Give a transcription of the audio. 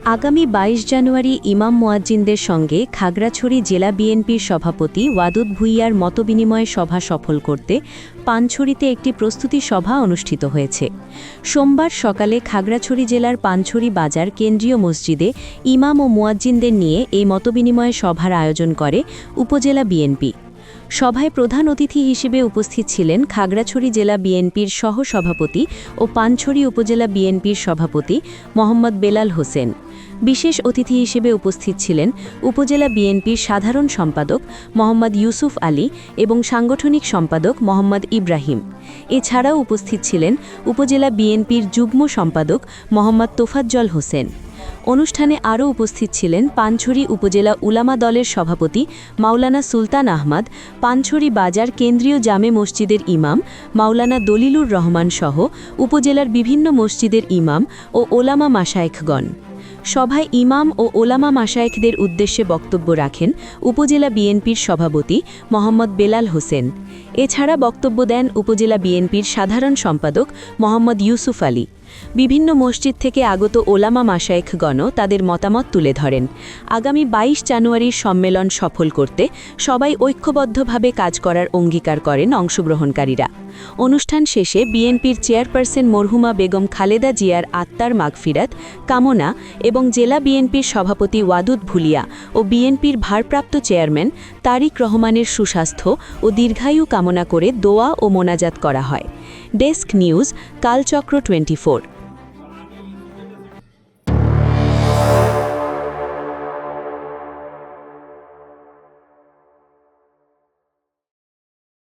আগামী ২২ জানুয়ারি ইমাম মুয়াজ্জিনদের সঙ্গে খাগড়াছড়ি জেলা বিএনপির সভাপতি ওয়াদুদ ভূঁইয়ার মতবিনিময় সভা সফল করতে পানছড়িতে একটি প্রস্তুতি সভা অনুষ্ঠিত হয়েছে। সোমবার সকালে খাগড়াছড়ি জেলার পানছড়ি বাজার কেন্দ্রীয় মসজিদে ইমাম ও মুয়াজ্জিনদের নিয়ে এই মতবিনিময় সভার আয়োজন করে উপজেলা বিএনপি। সভায় প্রধান অতিথি হিসেবে উপস্থিত ছিলেন খাগড়াছড়ি জেলা বিএনপির সহ-সভাপতি ও পানছড়ি উপজেলা বিএনপির সভাপতি মোহাম্মদ বেলাল হোসেন। বিশেষ অতিথি হিসেবে উপস্থিত ছিলেন উপজেলা বিএনপির সাধারণ সম্পাদক মোহাম্মদ ইউসুফ আলী এবং সাংগঠনিক সম্পাদক মোহাম্মদ ইব্রাহিম। এছাড়াও উপস্থিত ছিলেন উপজেলা বিএনপির যুগ্ম সম্পাদক মোহাম্মদ তোফাজ্জল হোসেন। অনুষ্ঠানে আরও উপস্থিত ছিলেন পানছড়ি উপজেলা উলামা দলের সভাপতি মাওলানা সুলতান আহমদ, পানছড়ি বাজার কেন্দ্রীয় জামে মসজিদের ইমাম মাওলানা দলিলুর রহমান সহ উপজেলার বিভিন্ন মসজিদের ইমাম ও ওলামা মাশায়েখগণ। সভায় ইমাম ও ওলামা মাশায়েখদের উদ্দেশ্যে বক্তব্য রাখেন উপজেলা বিএনপির সভাপতি মোহাম্মদ বেলাল হোসেন। এছাড়া বক্তব্য দেন উপজেলা বিএনপির সাধারণ সম্পাদক মোহাম্মদ ইউসুফ আলী। বিভিন্ন মসজিদ থেকে আগত ওলামা মাশায়েখগণও তাদের মতামত তুলে ধরেন। আগামী ২২ জানুয়ারির সম্মেলন সফল করতে সবাই ঐক্যবদ্ধভাবে কাজ করার অঙ্গীকার করেন অংশগ্রহণকারীরা। অনুষ্ঠান শেষে বিএনপির চেয়ারপারসন মরহুমা বেগম খালেদা জিয়ার আত্মার মাগফিরাত কামনা এবং জেলা বিএনপির সভাপতি ওয়াদুদ ভূঁইয়া ও বিএনপির ভারপ্রাপ্ত চেয়ারম্যান তারিক রহমানের সুস্বাস্থ্য ও দীর্ঘায়ু কামনা করে দোয়া ও মোনাজাত করা হয়। Desk news, Kalchakra 24।